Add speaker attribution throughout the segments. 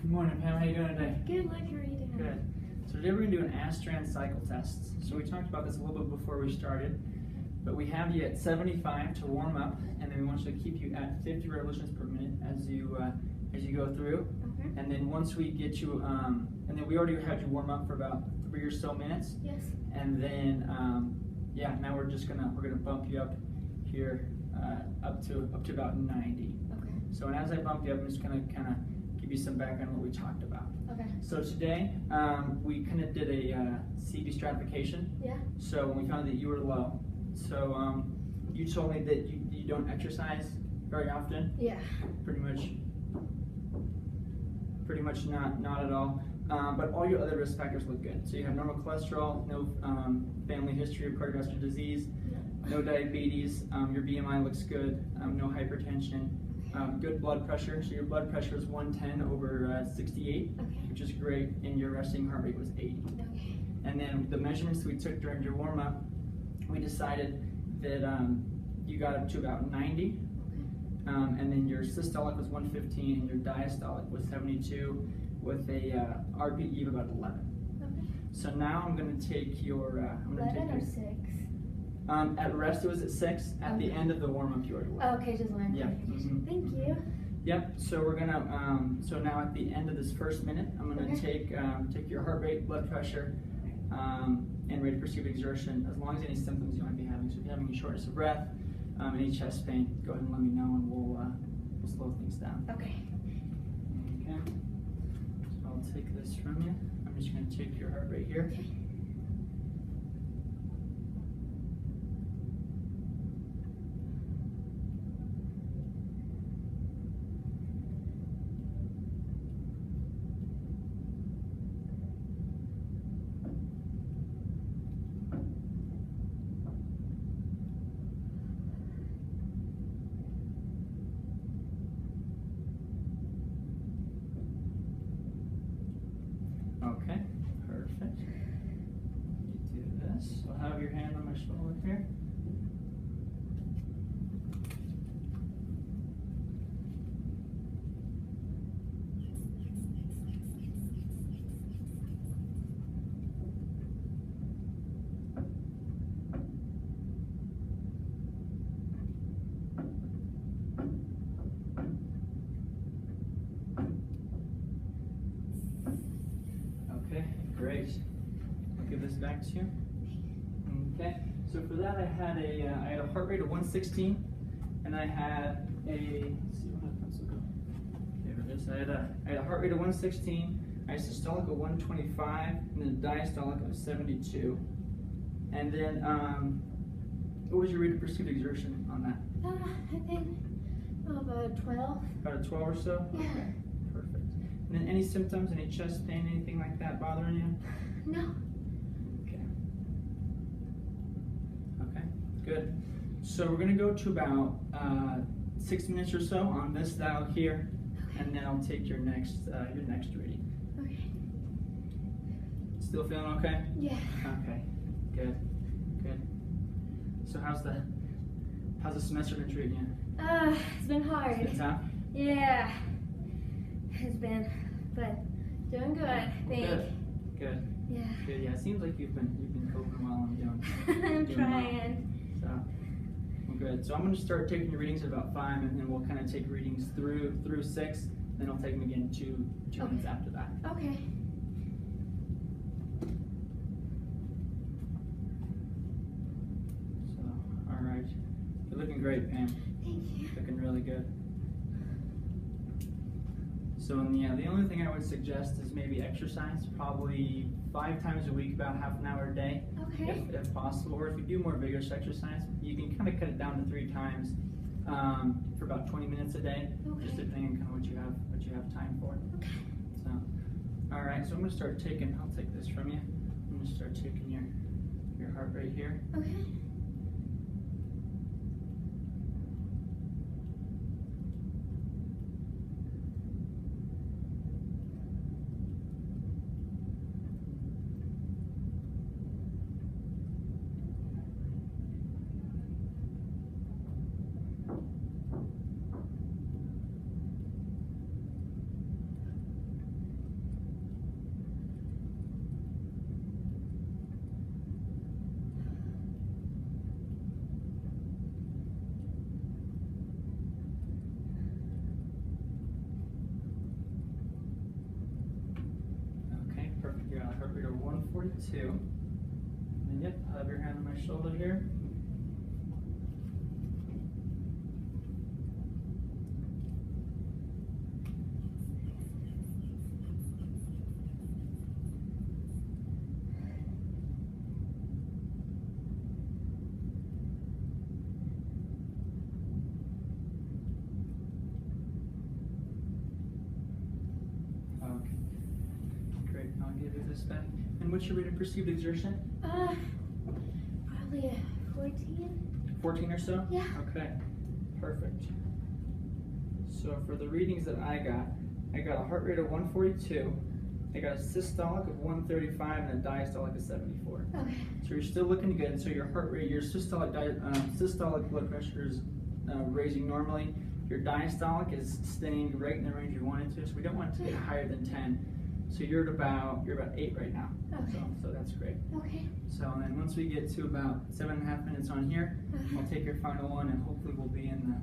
Speaker 1: Good morning, Pam. How you doing today?
Speaker 2: Good, Luke. How are you doing?
Speaker 1: Good. So today we're going to do an Astrand cycle test. So we talked about this a little bit before we started, but we have you at 75 to warm up, and then we want you to keep you at 50 revolutions per minute as you go through.
Speaker 2: Okay.
Speaker 1: And then once we get you, and then we already had you warm up for about 3 or so minutes.
Speaker 2: Yes.
Speaker 1: And then yeah, now we're gonna bump you up here up to about 90.
Speaker 2: Okay.
Speaker 1: So and as I bump you up, I'm just gonna kind of give you some background on what we talked about.
Speaker 2: Okay.
Speaker 1: So today, we kind of did a CB stratification.
Speaker 2: Yeah.
Speaker 1: So when we found that you were low, so you told me that you don't exercise very often.
Speaker 2: Yeah.
Speaker 1: Pretty much not at all. But all your other risk factors look good. So you have normal cholesterol, no family history of cardiovascular disease, no diabetes. Your BMI looks good. No hypertension. Good blood pressure. So your blood pressure is 110 over 68,
Speaker 2: Okay.
Speaker 1: which is great, and your resting heart rate was 80.
Speaker 2: Okay.
Speaker 1: And then the measurements we took during your warm up, we decided that you got up to about 90, and then your systolic was 115, and your diastolic was 72, with a RPE of about 11.
Speaker 2: Okay.
Speaker 1: So now I'm going to take your.
Speaker 2: 11 or 6?
Speaker 1: At rest it was at 6. At the
Speaker 2: Okay.
Speaker 1: end of the warm up you were at 11.
Speaker 2: Oh, okay, just one.
Speaker 1: Yeah. Mhm.
Speaker 2: Thank you.
Speaker 1: Yep. So we're gonna. So now at the end of this first minute, I'm gonna
Speaker 2: Okay.
Speaker 1: take your heart rate, blood pressure, and rate of perceived exertion, as long as any symptoms you might be having. So if you're having any shortness of breath, any chest pain, go ahead and let me know, and we'll slow things down.
Speaker 2: Okay.
Speaker 1: Okay. So I'll take this from you. I'm just gonna take your heart rate here.
Speaker 2: Okay.
Speaker 1: Okay, perfect. You do this. I'll have your hand on my shoulder here. Okay, great. I'll give this back to you. Okay, so for that I had a heart rate of 116, and I had a, let's see where my pencil go. There it is. I had a heart rate of 116, I had a systolic of 125, and then a diastolic of 72. And then, what was your rate of perceived exertion on that?
Speaker 2: I think about 12.
Speaker 1: About a 12 or so?
Speaker 2: Yeah.
Speaker 1: Okay, perfect. And then any symptoms, any chest pain, anything like that bothering you?
Speaker 2: No.
Speaker 1: Okay. Okay, good. So we're gonna go to about 6 minutes or so on this dial here, and then I'll take your next reading.
Speaker 2: Okay.
Speaker 1: Still feeling okay?
Speaker 2: Yeah.
Speaker 1: Okay, good, good. So how's the semester been treating you?
Speaker 2: It's been hard.
Speaker 1: It's been tough?
Speaker 2: Yeah. It's been, but doing good.
Speaker 1: Well,
Speaker 2: Thanks.
Speaker 1: Good.
Speaker 2: Yeah.
Speaker 1: Good. Yeah, it seems like you've been coping well and doing.
Speaker 2: I'm
Speaker 1: doing
Speaker 2: trying.
Speaker 1: Well. So, well, good. So I'm going to start taking your readings at about 5, and then we'll kind of take readings through 6. Then I'll take them again two minutes after that.
Speaker 2: Okay.
Speaker 1: So, all right. You're looking great, Pam.
Speaker 2: Thank you.
Speaker 1: Looking really good. So, the only thing I would suggest is maybe exercise, probably 5 times a week, about half an hour a day,
Speaker 2: Okay.
Speaker 1: if possible. Or if you do more vigorous exercise, you can kind of cut it down to 3 times for about 20 minutes a day, just
Speaker 2: Okay.
Speaker 1: depending on kind of what you have time for.
Speaker 2: Okay.
Speaker 1: So, all right. So I'm gonna start taking. I'll take this from you. I'm gonna start taking your heart rate here.
Speaker 2: Okay.
Speaker 1: 142. And yep, have your hand on my shoulder here. Okay, great. I'll give you this back. And what's your rate of perceived exertion?
Speaker 2: Probably a 14.
Speaker 1: 14 or so?
Speaker 2: Yeah.
Speaker 1: Okay, perfect. So for the readings that I got a heart rate of 142, I got a systolic of 135, and a diastolic of 74.
Speaker 2: Okay.
Speaker 1: So you're still looking good. So your heart rate, your systolic blood pressure is raising normally. Your diastolic is staying right in the range you want it to. So we don't want it to get higher than 10. So you're at about 8 right now.
Speaker 2: Okay.
Speaker 1: So that's great.
Speaker 2: Okay.
Speaker 1: So then once we get to about 7.5 minutes on here, I'll take your final one, and hopefully we'll be in the.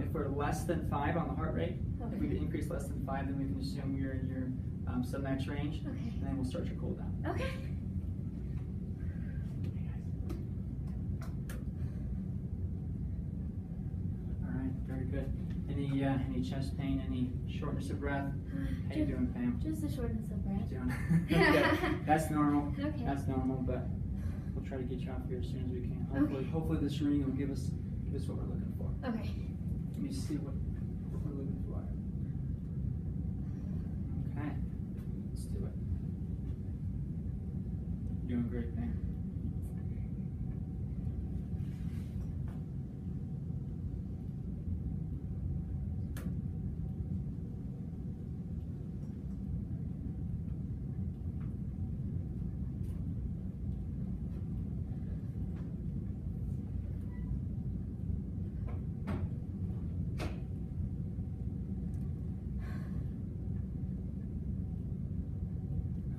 Speaker 1: If we're less than 5 on the heart rate, if we increase less than 5, then we can assume you're in your submax range,
Speaker 2: Okay.
Speaker 1: and then we'll start your cool down.
Speaker 2: Okay.
Speaker 1: All right, very good. Any chest pain, any shortness of breath? How you doing, Pam?
Speaker 2: Just the shortness of breath.
Speaker 1: Doing okay. That's normal.
Speaker 2: Okay.
Speaker 1: That's normal, but we'll try to get you off here as soon as we can.
Speaker 2: Okay.
Speaker 1: Hopefully this reading will give us what we're looking for.
Speaker 2: Okay.
Speaker 1: Let me see what we're looking for. Okay, let's do it. Doing great, man.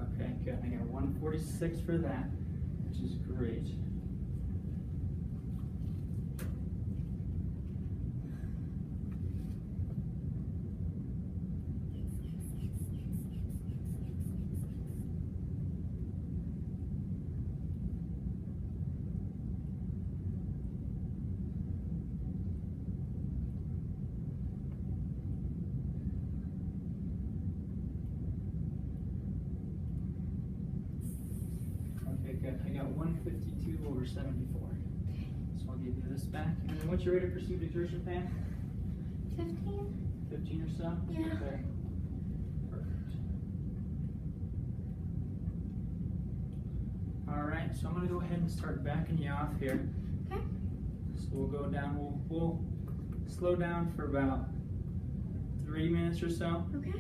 Speaker 1: Okay, good. I got 146 for that, which is great. Okay, good. I got 152 over 74. So I'll give you this back. And then what's your rate of perceived exertion, Pam?
Speaker 2: 15?
Speaker 1: 15 or so?
Speaker 2: Yeah.
Speaker 1: Okay. Perfect. All right, so I'm going to go ahead and start backing you off here.
Speaker 2: Okay.
Speaker 1: So we'll go down, we'll slow down for about 3 minutes or so.
Speaker 2: Okay.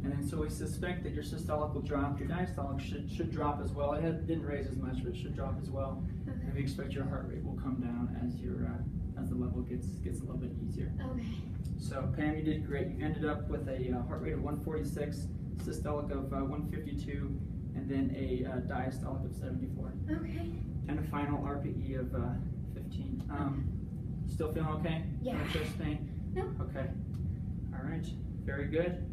Speaker 1: And then so we suspect that your systolic will drop, your diastolic should drop as well. It didn't raise as much, but it should drop as well.
Speaker 2: Okay.
Speaker 1: And we expect your heart rate will come down as as the level gets a little bit easier.
Speaker 2: Okay.
Speaker 1: So Pam, you did great. You ended up with a heart rate of 146, systolic of 152, and then a diastolic of 74.
Speaker 2: Okay.
Speaker 1: And a final RPE of 15. Still feeling okay?
Speaker 2: Yeah.
Speaker 1: No chest pain?
Speaker 2: No.
Speaker 1: Okay. All right. Very good.